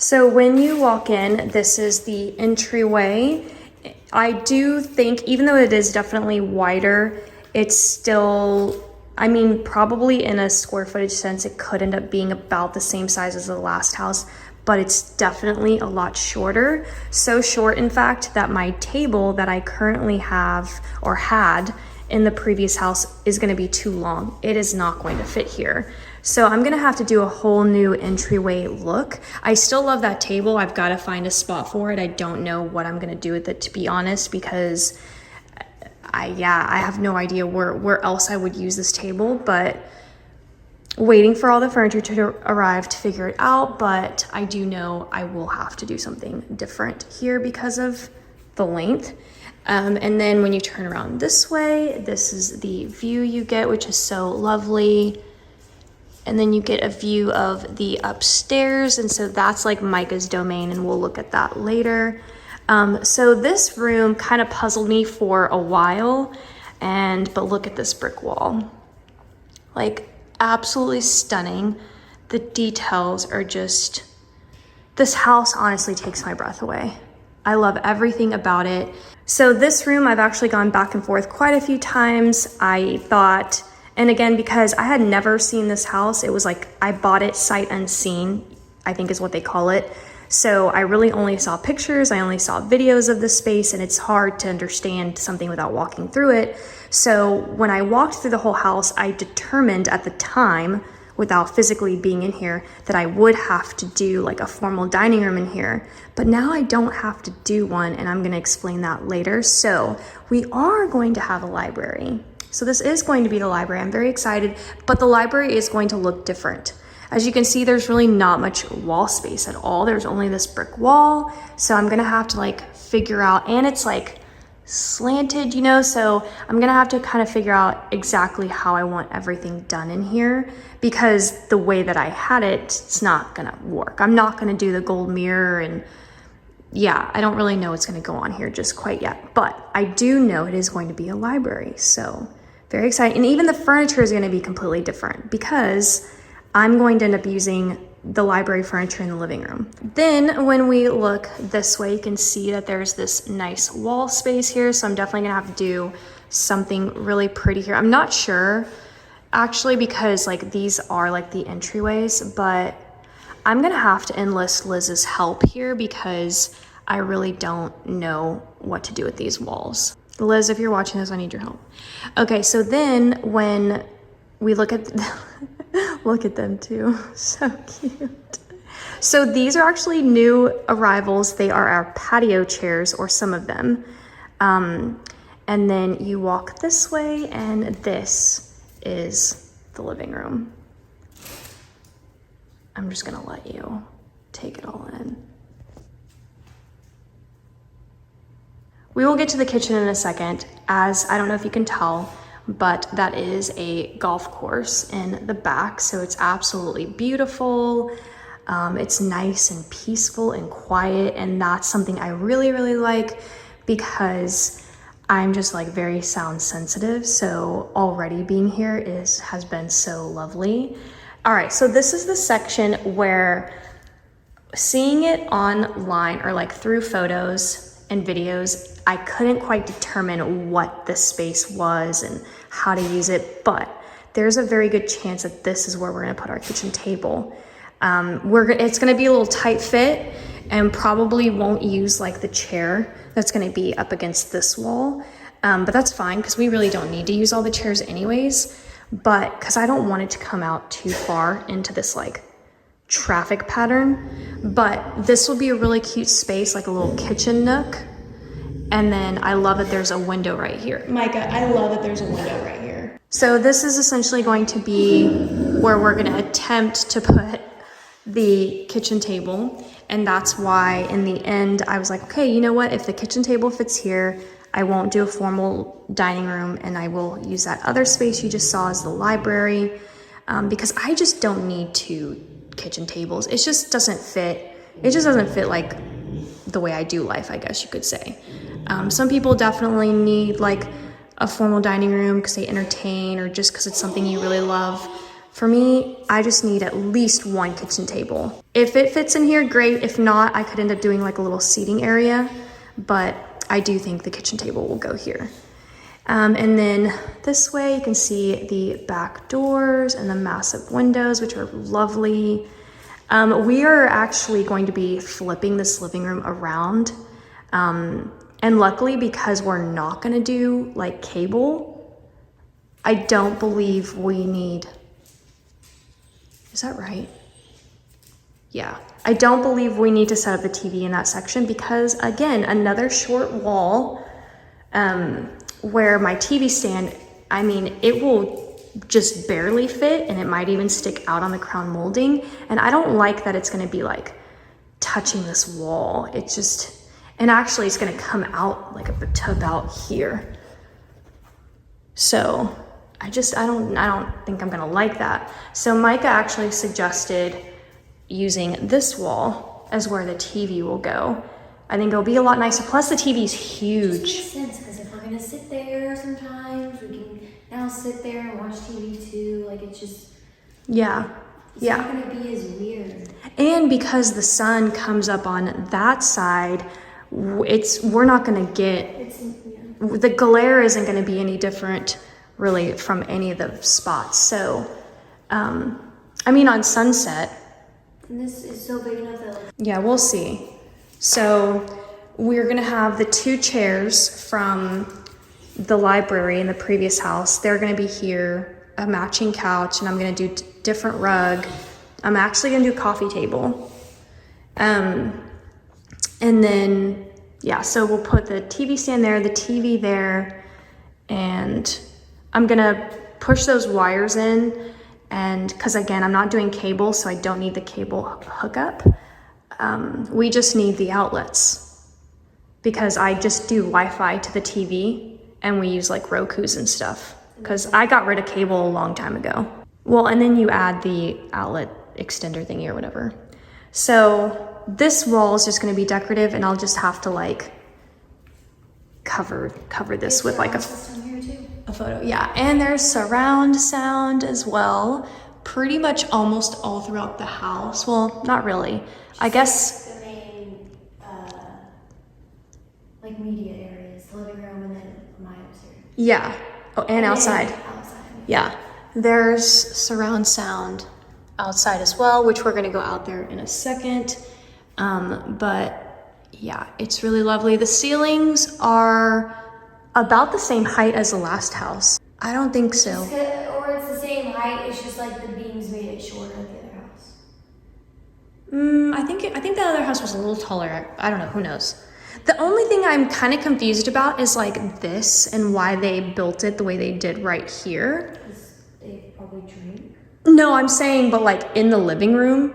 So when you walk in, this is the entryway. I do think, even though it is definitely wider, it's still, I mean, probably in a square footage sense, it could end up being about the same size as the last house, but it's definitely a lot shorter. So short, in fact, that my table that I currently have or had in the previous house is gonna be too long. It is not going to fit here. So I'm gonna have to do a whole new entryway look. I still love that table. I've gotta find a spot for it. I don't know what I'm gonna do with it, to be honest, because I have no idea where else I would use this table, but waiting for all the furniture to arrive to figure it out. But I do know I will have to do something different here because of the length. And then when you turn around this way, this is the view you get, which is so lovely. And then you get a view of the upstairs. And so that's like Micah's domain, and we'll look at that later. So this room kind of puzzled me for a while, but look at this brick wall. Like, absolutely stunning. The details are just, this house honestly takes my breath away. I love everything about it. So this room, I've actually gone back and forth quite a few times. I thought, and again, because I had never seen this house, it was like I bought it sight unseen, I think is what they call it. So I really only saw pictures, I only saw videos of this space, and it's hard to understand something without walking through it. So when I walked through the whole house, I determined at the time, without physically being in here, that I would have to do like a formal dining room in here. But now I don't have to do one, and I'm gonna explain that later. So we are going to have a library. So this is going to be the library. I'm very excited, but the library is going to look different. As you can see, there's really not much wall space at all. There's only this brick wall. So I'm gonna have to like figure out, and it's like slanted, you know, so I'm gonna have to kind of figure out exactly how I want everything done in here, because the way that I had it, it's not gonna work. I'm not gonna do the gold mirror, and yeah, I don't really know what's gonna go on here just quite yet, but I do know it is going to be a library, so very exciting. And even the furniture is gonna be completely different, because I'm going to end up using the library furniture in the living room. Then when we look this way, you can see that there's this nice wall space here, so I'm definitely gonna have to do something really pretty here. I'm not sure, actually, because like these are like the entryways, but I'm gonna have to enlist Liz's help here because I really don't know what to do with these walls. Liz, if you're watching this, I need your help. Okay, so then when we look at, look at them too, so cute. So these are actually new arrivals. They are our patio chairs, or some of them. And then you walk this way, and this is the living room. I'm just gonna let you take it all in. We will get to the kitchen in a second, as I don't know if you can tell, but that is a golf course in the back, so it's absolutely beautiful. It's nice and peaceful and quiet, and that's something I really, really like, because I'm just like very sound sensitive, so already being here has been so lovely. All right, so this is the section where seeing it online or like through photos and videos, I couldn't quite determine what the space was and how to use it, but there's a very good chance that this is where we're gonna put our kitchen table. It's gonna be a little tight fit, and probably won't use like the chair that's gonna be up against this wall, but that's fine, because we really don't need to use all the chairs anyways, but because I don't want it to come out too far into this like traffic pattern. But this will be a really cute space, like a little kitchen nook. And then I love that there's a window right here. Micah, I love that there's a window right here. So this is essentially going to be where we're gonna attempt to put the kitchen table. And that's why in the end, I was like, okay, you know what? If the kitchen table fits here, I won't do a formal dining room, and I will use that other space you just saw as the library, because I just don't need two kitchen tables. It just doesn't fit. It just doesn't fit like the way I do life, I guess you could say. Some people definitely need like a formal dining room because they entertain, or just because it's something you really love. For me, I just need at least one kitchen table. If it fits in here, great. If not, I could end up doing like a little seating area, but I do think the kitchen table will go here. And then this way you can see the back doors and the massive windows, which are lovely. We are actually going to be flipping this living room around. And luckily, because we're not gonna do like cable, I don't believe we need, is that right? Yeah, I don't believe we need to set up the TV in that section because again, another short wall where my TV stand, I mean, it will just barely fit and it might even stick out on the crown molding. And I don't like that it's gonna be like touching this wall. It just, and actually it's gonna come out like to about here. So I don't think I'm gonna like that. So Micah actually suggested using this wall as where the TV will go. I think it'll be a lot nicer. Plus the TV is huge. It makes sense because if we're gonna sit there sometimes, we can now sit there and watch TV too. Like it's just, yeah. It's not gonna be as weird. And because the sun comes up on that side, we're not gonna get, the glare isn't gonna be any different really from any of the spots. So, I mean on sunset. And this is so big enough that yeah, we'll see. So we're gonna have the 2 chairs from the library in the previous house. They're gonna be here, a matching couch, and I'm gonna do different rug. I'm actually gonna do a coffee table. And then, yeah, so we'll put the TV stand there, the TV there, and I'm gonna push those wires in, and because again, I'm not doing cable, so I don't need the cable hookup. We just need the outlets because I just do Wi-Fi to the TV and we use like Roku's and stuff because I got rid of cable a long time ago. Well, and then you add the outlet extender thingy or whatever. So this wall is just gonna be decorative and I'll just have to like cover this with like a photo. Yeah, and there's surround sound as well. Pretty much almost all throughout the house. Well, not really. I guess the main like media areas, the living room, and then my upstairs. Yeah. Oh, and outside. Outside. Yeah. There's surround sound outside as well, which we're gonna go out there in a second. But yeah, it's really lovely. The ceilings are about the same height as the last house. I don't think so. Or it's the same height, it's just like the beams made it shorter like the other house. I think the other house was a little taller. I don't know, who knows. The only thing I'm kind of confused about is like this and why they built it the way they did right here. Because they probably drink. No, I'm saying, but like in the living room,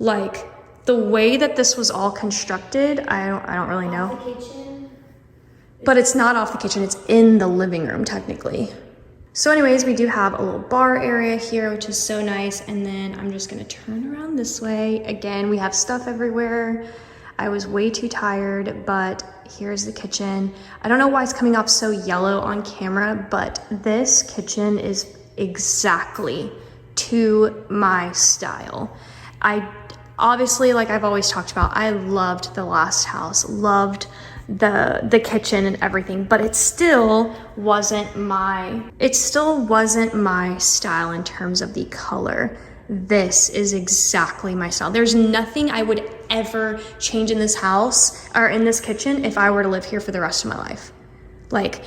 like the way that this was all constructed, I don't really know. Off the kitchen. But it's not off the kitchen, it's in the living room technically. So anyways, we do have a little bar area here, which is so nice. And then I'm just gonna turn around this way. Again, we have stuff everywhere. I was way too tired, but here's the kitchen. I don't know why it's coming off so yellow on camera, but this kitchen is exactly to my style. Obviously, like I've always talked about, I loved the last house, loved the kitchen and everything, but it still wasn't my style in terms of the color. This is exactly my style. There's nothing I would ever change in this house or in this kitchen if I were to live here for the rest of my life. Like,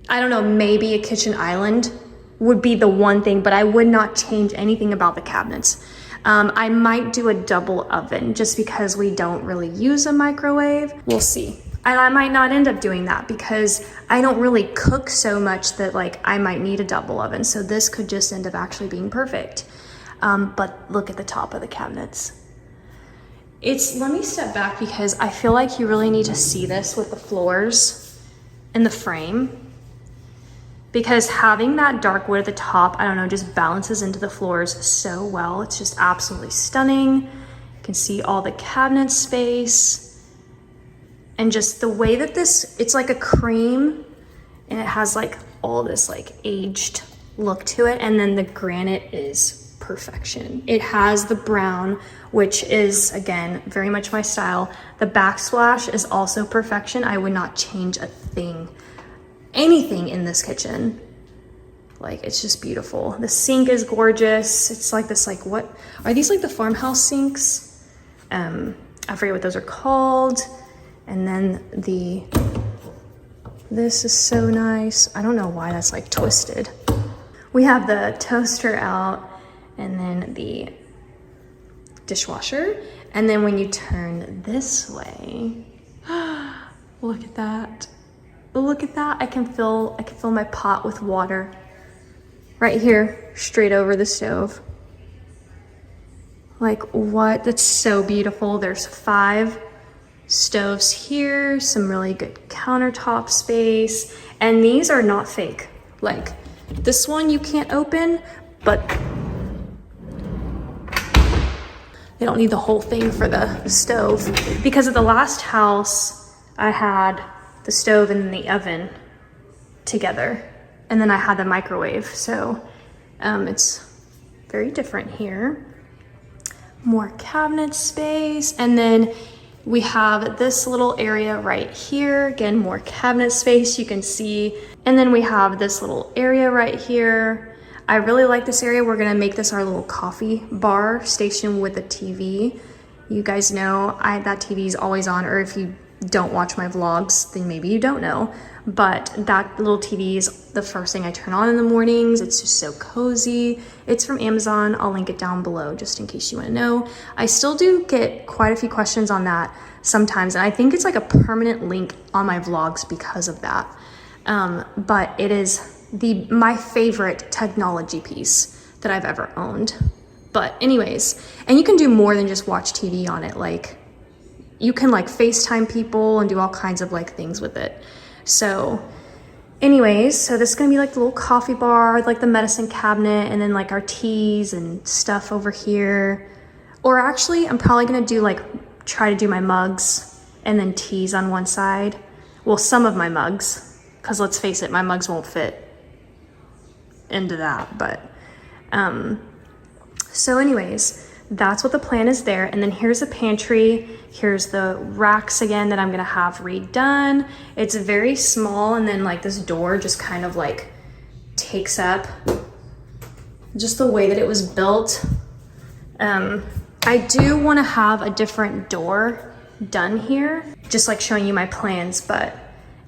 I don't know, maybe a kitchen island would be the one thing, but I would not change anything about the cabinets. I might do a double oven just because we don't really use a microwave. We'll see. And I might not end up doing that because I don't really cook so much that like I might need a double oven. So this could just end up actually being perfect. But look at the top of the cabinets. Let me step back because I feel like you really need to see this with the floors and the frame. Because having that dark wood at the top, I don't know, just balances into the floors so well. It's just absolutely stunning. You can see all the cabinet space. And just the way that it's like a cream and it has like all this like aged look to it. And then the granite is perfection. It has the brown, which is, again, very much my style. The backsplash is also perfection. I would not change a thing, anything in this kitchen. Like, it's just beautiful. The sink is gorgeous. It's like this, like, what are these, like the farmhouse sinks? I forget what those are called. And then this is so nice. I don't know why that's like twisted. We have the toaster out, and then the dishwasher. And then when you turn this way, look at that. Look at that. I can fill my pot with water right here, straight over the stove. Like, what? That's so beautiful. There's 5 stoves here, some really good countertop space, and these are not fake. Like, this one you can't open, but they don't need the whole thing for the stove. Because at the last house, I had the stove and the oven together, and then I had the microwave, so it's very different here. More cabinet space, and then we have this little area right here. Again, more cabinet space, you can see. And then we have this little area right here. I really like this area. We're gonna make this our little coffee bar station with a TV. You guys know that TV is always on, or if you don't watch my vlogs, then maybe you don't know. But that little TV is the first thing I turn on in the mornings. It's just so cozy. It's from Amazon. I'll link it down below just in case you want to know. I still do get quite a few questions on that sometimes, and I think it's like a permanent link on my vlogs because of that. But it is my favorite technology piece that I've ever owned. But anyways, and you can do more than just watch TV on it. Like, you can like FaceTime people and do all kinds of like things with it. So anyways, so this is gonna be like the little coffee bar, like the medicine cabinet, and then like our teas and stuff over here. Or actually, I'm probably gonna do like, try to do my mugs and then teas on one side. Well, some of my mugs, because let's face it, my mugs won't fit into that. But so anyways, that's what the plan is there. And then here's the pantry. Here's the racks again that I'm gonna have redone. It's very small, and then like this door just kind of like takes up just the way that it was built. I do wanna have a different door done here, just like showing you my plans. But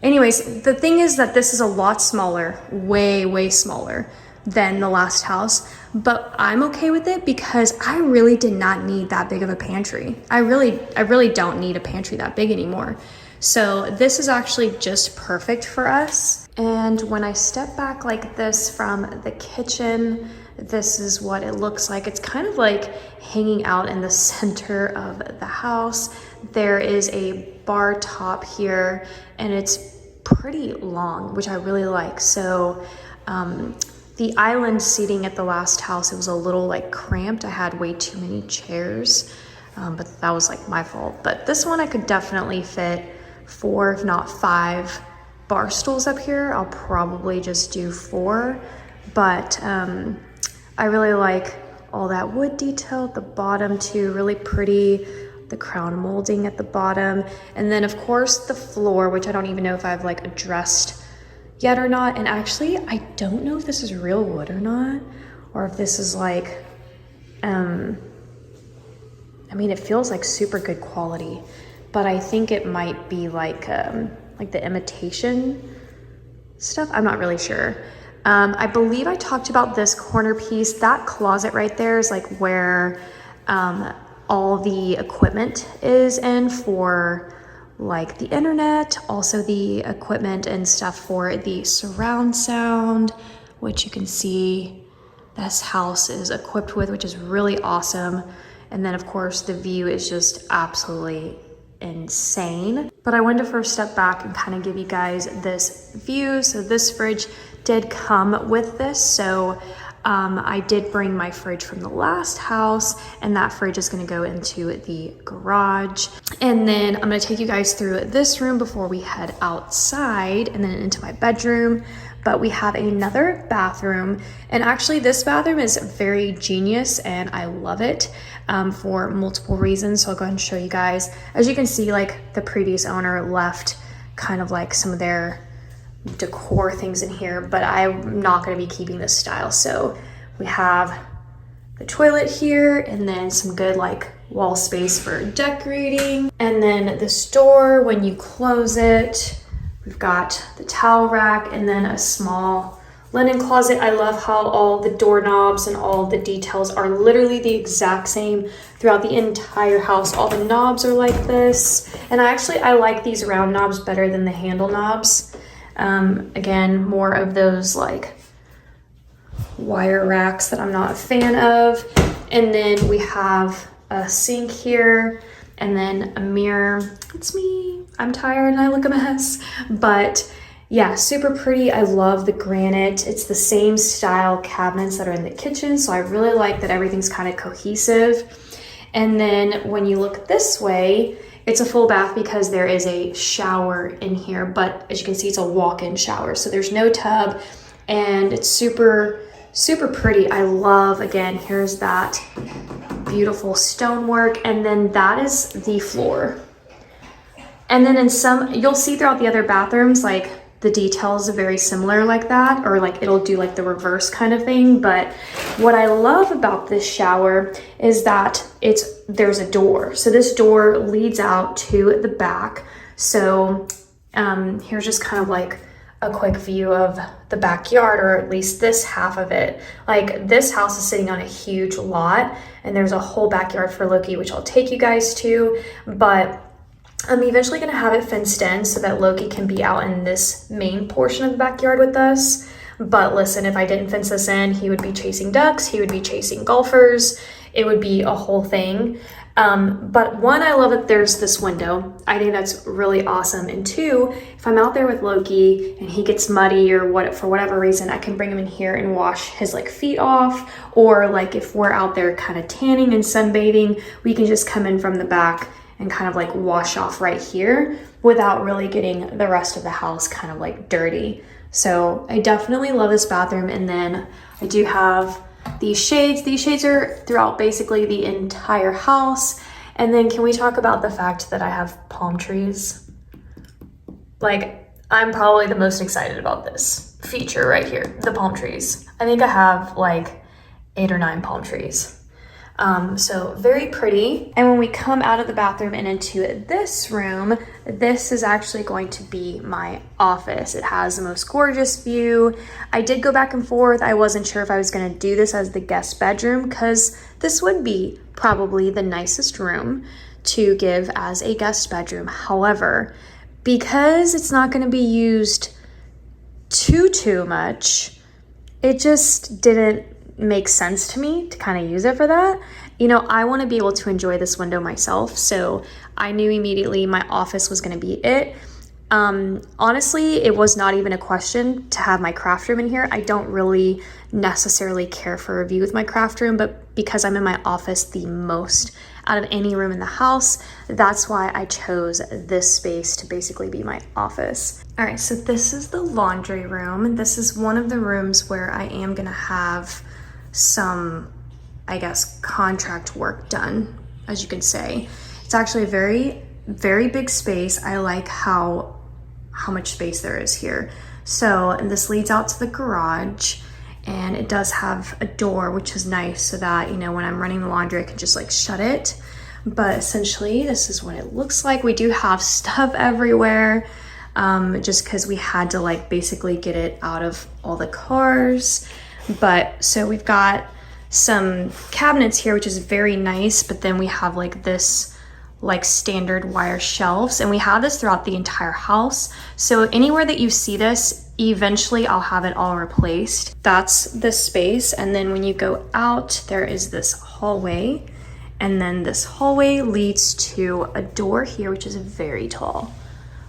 anyways, the thing is that this is a lot smaller, way smaller than the last house, but I'm okay with it because I really did not need that big of a pantry. I really don't need a pantry that big anymore. So this is actually just perfect for us. And when I step back like this from the kitchen, this is what it looks like. It's kind of like hanging out in the center of the house. There is a bar top here, and it's pretty long, which I really like. So the island seating at the last house, it was a little like cramped. I had way too many chairs, but that was like my fault. But this one I could definitely fit 4, if not 5 bar stools up here. I'll probably just do 4, but I really like all that wood detail at the bottom too, really pretty. The crown molding at the bottom. And then of course the floor, which I don't even know if I've like addressed yet or not. And actually, I don't know if this is real wood or not, or if this is like, I mean, it feels like super good quality, but I think it might be like the imitation stuff. I'm not really sure. I believe I talked about this corner piece. That closet right there is like where all the equipment is in for like the internet, also the equipment and stuff for the surround sound, which you can see this house is equipped with, which is really awesome. And then of course the view is just absolutely insane. But I wanted to first step back and kind of give you guys this view. So this fridge did come with this. So I did bring my fridge from the last house, and that fridge is going to go into the garage. And then I'm going to take you guys through this room before we head outside and then into my bedroom. But we have another bathroom, and actually this bathroom is very genius and I love it for multiple reasons. So I'll go ahead and show you guys. As you can see, like the previous owner left kind of like some of their decor things in here, but I'm not going to be keeping this style. So we have the toilet here, and then some good like wall space for decorating. And then this door, when you close it, we've got the towel rack and then a small linen closet. I love how all the doorknobs and all the details are literally the exact same throughout the entire house. All the knobs are like this. And I like these round knobs better than the handle knobs. Again, more of those like wire racks that I'm not a fan of. And then we have a sink here and then a mirror. It's me. I'm tired and I look a mess. But yeah, super pretty. I love the granite. It's the same style cabinets that are in the kitchen. So I really like that everything's kind of cohesive. And then when you look this way, it's a full bath because there is a shower in here. But as you can see, it's a walk-in shower. So there's no tub and it's super, super pretty. I love, again, here's that beautiful stonework. And then that is the floor. And then in some, you'll see throughout the other bathrooms, like the details are very similar like that, or like it'll do like the reverse kind of thing. But what I love about this shower is that there's a door. So this door leads out to the back. So here's just kind of like a quick view of the backyard, or at least this half of it. Like this house is sitting on a huge lot and there's a whole backyard for Loki, which I'll take you guys to, but I'm eventually gonna have it fenced in so that Loki can be out in this main portion of the backyard with us. But listen, if I didn't fence this in, he would be chasing ducks, he would be chasing golfers, it would be a whole thing. But one, I love that there's this window. I think that's really awesome. And two, if I'm out there with Loki and he gets muddy or for whatever reason, I can bring him in here and wash his like feet off. Or like if we're out there kind of tanning and sunbathing, we can just come in from the back and kind of like wash off right here without really getting the rest of the house kind of like dirty. So I definitely love this bathroom. And then I do have these shades. These shades are throughout basically the entire house. And then can we talk about the fact that I have palm trees? Like, I'm probably the most excited about this feature right here, the palm trees. I think I have like 8 or 9 palm trees. So very pretty. And when we come out of the bathroom and into this room, this is actually going to be my office. It has the most gorgeous view. I did go back and forth. I wasn't sure if I was going to do this as the guest bedroom because this would be probably the nicest room to give as a guest bedroom. However, because it's not going to be used too much, it just didn't make sense to me to kind of use it for that. You know, I want to be able to enjoy this window myself, so I knew immediately my office was going to be it. Honestly, it was not even a question to have my craft room in here. I don't really necessarily care for a view with my craft room, but because I'm in my office the most out of any room in the house, that's why I chose this space to basically be my office. All right, so this is the laundry room. This is one of the rooms where I am gonna have some, I guess, contract work done, as you can say. It's actually a very, very big space. I like how much space there is here. So, and this leads out to the garage, and it does have a door, which is nice so that, you know, when I'm running the laundry, I can just like shut it. But essentially, this is what it looks like. We do have stuff everywhere, just because we had to like basically get it out of all the cars. But so we've got some cabinets here, which is very nice, but then we have like this like standard wire shelves, and we have this throughout the entire house. So anywhere that you see this, eventually I'll have it all replaced. That's the space. And then when you go out, there is this hallway, and then this hallway leads to a door here, which is very tall.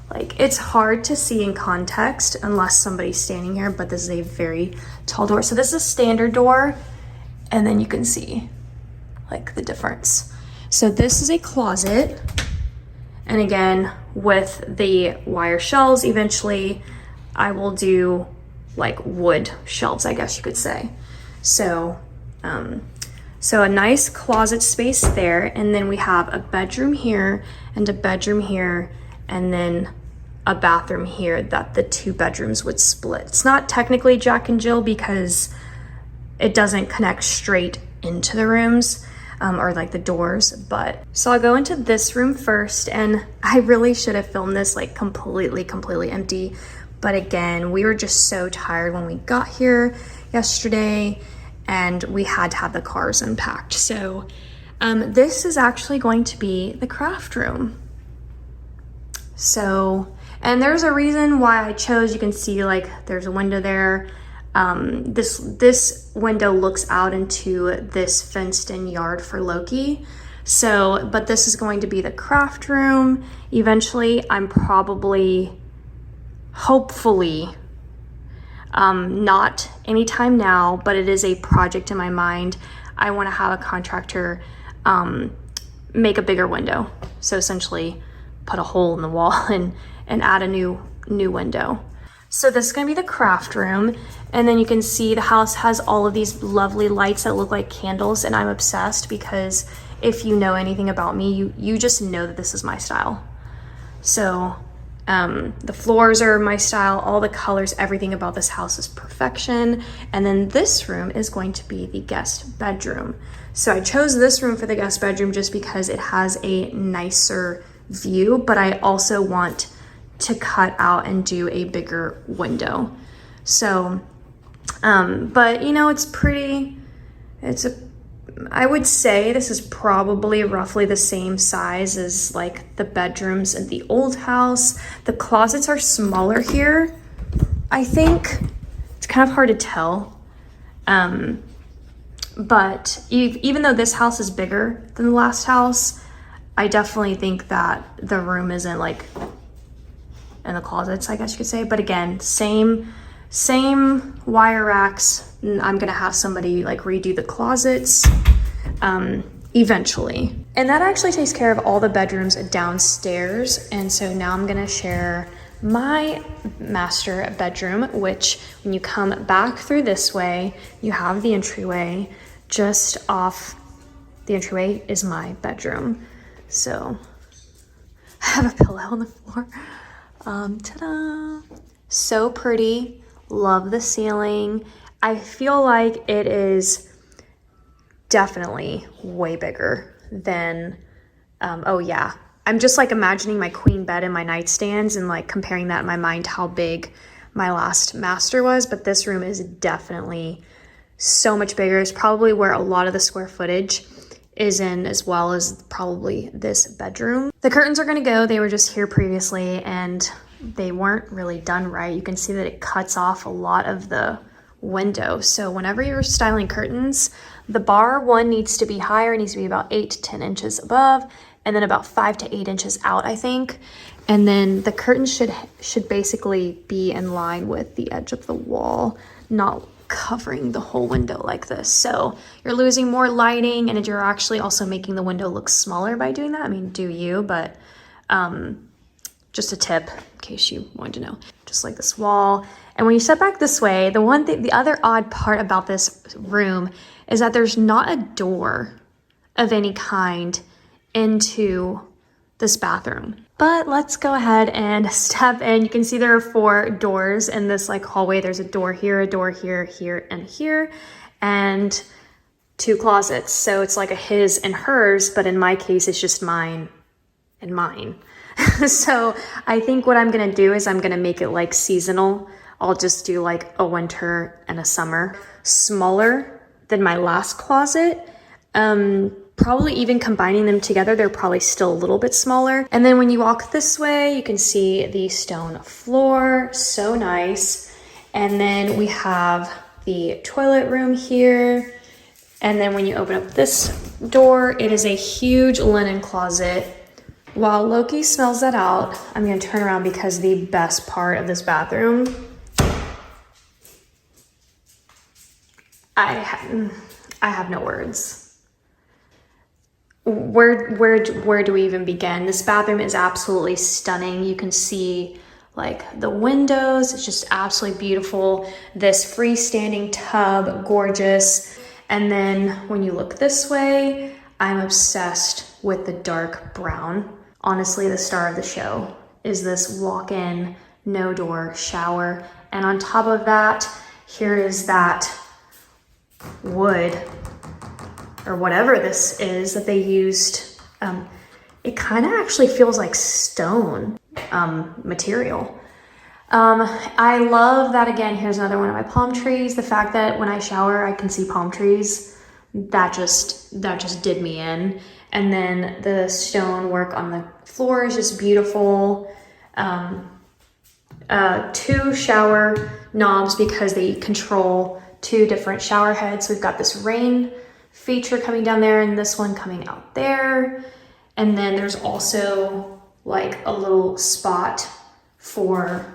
Like, it's hard to see in context unless somebody's standing here, but this is a very tall door. So this is a standard door, and then you can see like the difference. So this is a closet, and again, with the wire shelves, eventually I will do like wood shelves, I guess you could say. So, so a nice closet space there. And then we have a bedroom here and a bedroom here, and then a bathroom here that the 2 bedrooms would split. It's not technically Jack and Jill because it doesn't connect straight into the rooms, or like the doors. But so I'll go into this room first, and I really should have filmed this like completely empty. But again, we were just so tired when we got here yesterday, and we had to have the cars unpacked. So this is actually going to be the craft room. So, and there's a reason why I chose, you can see like there's a window there. This window looks out into this fenced in yard for Loki. So, but this is going to be the craft room. Eventually, I'm probably, hopefully, not anytime now, but it is a project in my mind. I want to have a contractor make a bigger window. So essentially put a hole in the wall and add a new window. So this is going to be the craft room. And then you can see the house has all of these lovely lights that look like candles, and I'm obsessed because if you know anything about me, you just know that this is my style. So the floors are my style, all the colors, everything about this house is perfection. And then this room is going to be the guest bedroom. So I chose this room for the guest bedroom just because it has a nicer view, but I also want to cut out and do a bigger window. So, but you know, it's pretty, I would say this is probably roughly the same size as like the bedrooms in the old house. The closets are smaller here, I think. It's kind of hard to tell. But even though this house is bigger than the last house, I definitely think that the room isn't like in the closets, I guess you could say. But again, same wire racks. I'm gonna have somebody like redo the closets eventually. And that actually takes care of all the bedrooms downstairs. And so now I'm gonna share my master bedroom, which when you come back through this way, you have the entryway. Just off the entryway is my bedroom. So I have a pillow on the floor. Ta-da! So pretty. Love the ceiling. I feel like it is definitely way bigger than, oh yeah. I'm just like imagining my queen bed and my nightstands and like comparing that in my mind how big my last master was, but this room is definitely so much bigger. It's probably where a lot of the square footage is in, as well as probably this bedroom. The curtains are gonna go. They were just here previously and they weren't really done right. You can see that it cuts off a lot of the window. So whenever you're styling curtains, the bar one needs to be higher. It needs to be about 8 to 10 inches above, and then about 5 to 8 inches out, I think. And then the curtains should basically be in line with the edge of the wall, not covering the whole window like this. So you're losing more lighting, and you're actually also making the window look smaller by doing that. I mean, do you, but just a tip in case you wanted to know. Just like this wall. And when you step back this way, the other odd part about this room is that there's not a door of any kind into this bathroom. But let's go ahead and step in. You can see there are 4 doors in this like hallway. There's a door here, here, and here, and 2 closets. So it's like a his and hers, but in my case, it's just mine and mine. So I think what I'm gonna do is I'm gonna make it like seasonal. I'll just do like a winter and a summer. Smaller than my last closet. Probably even combining them together, they're probably still a little bit smaller. And then when you walk this way, you can see the stone floor, so nice. And then we have the toilet room here. And then when you open up this door, it is a huge linen closet. While Loki smells that out, I'm gonna turn around because the best part of this bathroom, I have no words. Where do we even begin? This bathroom is absolutely stunning. You can see like the windows. It's just absolutely beautiful. This freestanding tub, gorgeous. And then when you look this way, I'm obsessed with the dark brown. Honestly, the star of the show is this walk-in, no door shower. And on top of that, here is that wood or whatever this is that they used. It kind of actually feels like stone material. I love that. Again, here's another one of my palm trees. The fact that when I shower, I can see palm trees, that just did me in. And then the stone work on the floor is just beautiful. 2 shower knobs because they control 2 different shower heads. So we've got this rain feature coming down there and this one coming out there. And then there's also like a little spot for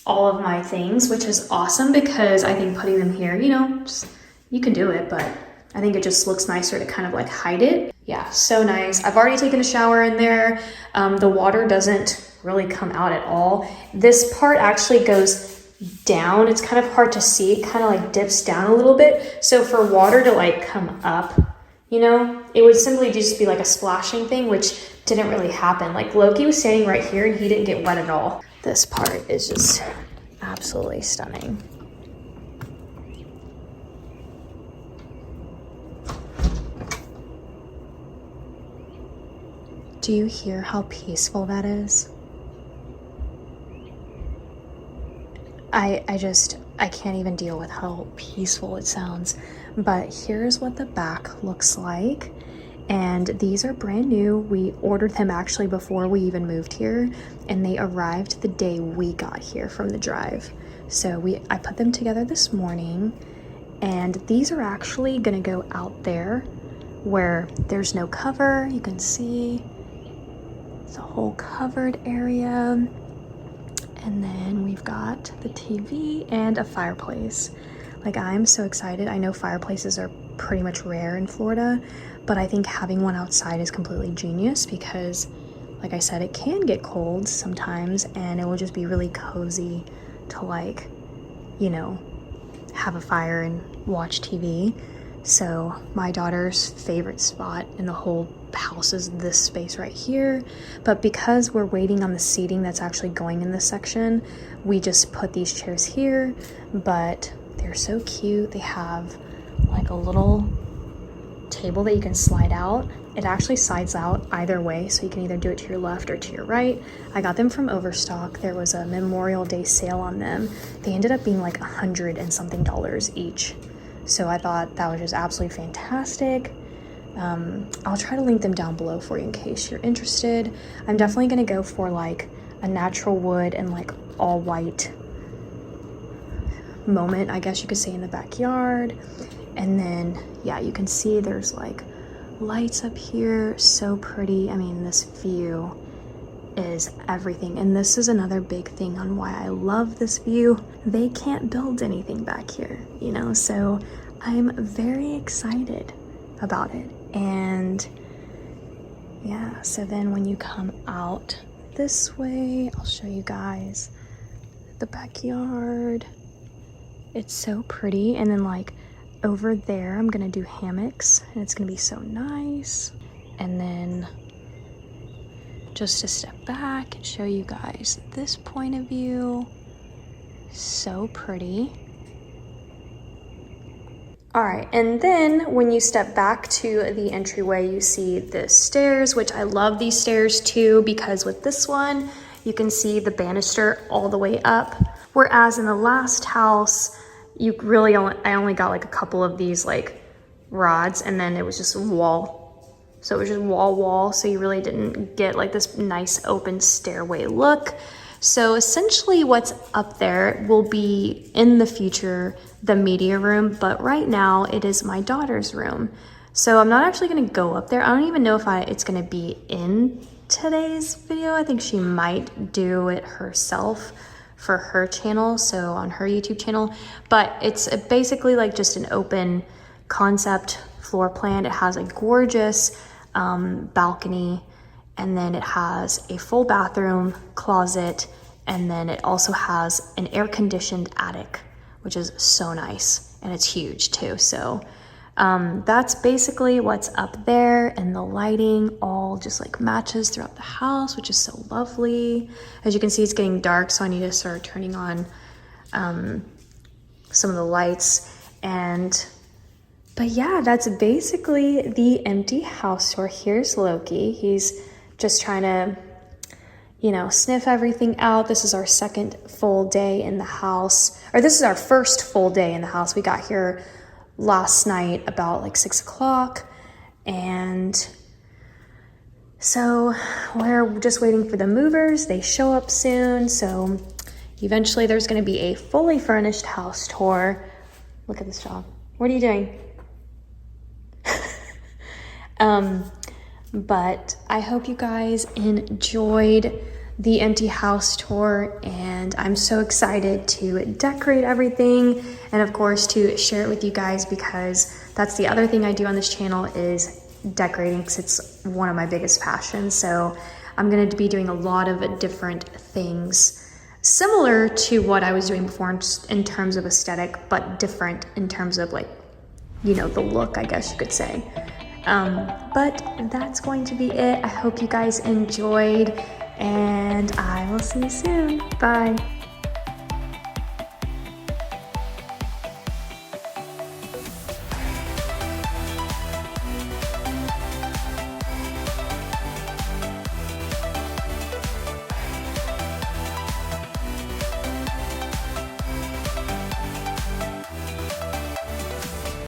all of my things, which is awesome because I think putting them here, you know, just, you can do it, but I think it just looks nicer to kind of like hide it. Yeah, so nice. I've already taken a shower in there. The water doesn't really come out at all. This part actually goes down. It's kind of hard to see. It kind of like dips down a little bit. So for water to like come up, you know, it would simply just be like a splashing thing, which didn't really happen. Like Loki was standing right here and he didn't get wet at all. This part is just absolutely stunning. Do you hear how peaceful that is? I can't even deal with how peaceful it sounds. But here's what the back looks like. And these are brand new. We ordered them actually before we even moved here, and they arrived the day we got here from the drive. So I put them together this morning, and these are actually gonna go out there where there's no cover. You can see it's a whole covered area. And then we've got the TV and a fireplace. Like, I'm so excited. I know fireplaces are pretty much rare in Florida, but I think having one outside is completely genius because, like I said, it can get cold sometimes and it will just be really cozy to, like, you know, have a fire and watch TV. So my daughter's favorite spot in the whole house is this space right here. But because we're waiting on the seating that's actually going in this section, we just put these chairs here. But they're so cute. They have like a little table that you can slide out. It actually slides out either way, so you can either do it to your left or to your right. I got them from Overstock. There was a Memorial Day sale on them. They ended up being like $100 and something each. So I thought that was just absolutely fantastic. I'll try to link them down below for you in case you're interested. I'm definitely gonna go for like a natural wood and like all white moment, I guess you could say, in the backyard. And then, yeah, you can see there's like lights up here, so pretty. I mean, this view is everything. And this is another big thing on why I love this view. They can't build anything back here, you know, so I'm very excited about it. And yeah, so then when you come out this way, I'll show you guys the backyard. It's so pretty. And then like over there, I'm gonna do hammocks and it's gonna be so nice. And then just to step back and show you guys this point of view. So pretty. All right, and then when you step back to the entryway, you see the stairs, which I love these stairs too, because with this one, you can see the banister all the way up. Whereas in the last house, I only got like a couple of these like rods, and then it was just a wall. So it was just wall, so you really didn't get like this nice open stairway look. So essentially what's up there will be in the future the media room, but right now it is my daughter's room. So I'm not actually gonna go up there. I don't even know if it's gonna be in today's video. I think she might do it herself for her channel, so on her YouTube channel. But it's basically like just an open concept floor plan. It has a gorgeous balcony, and then it has a full bathroom, closet, And then it also has an air-conditioned attic, which is so nice, and it's huge too. So that's basically what's up there, and the lighting all just like matches throughout the house, which is so lovely. As you can see, it's getting dark, so I need to start turning on some of the lights. But yeah, that's basically the empty house tour. Here's Loki. He's just trying to, you know, sniff everything out. This is our second full day in the house, or this is our first full day in the house. We got here last night about like 6 o'clock, and so we're just waiting for the movers. They show up soon, so eventually there's going to be a fully furnished house tour. Look at this dog. What are you doing? But I hope you guys enjoyed the empty house tour, and I'm so excited to decorate everything, and of course to share it with you guys, because that's the other thing I do on this channel is decorating, because it's one of my biggest passions. So I'm going to be doing a lot of different things similar to what I was doing before in terms of aesthetic, but different in terms of, like, you know, the look, I guess you could say. But that's going to be it. I hope you guys enjoyed, and I will see you soon. Bye.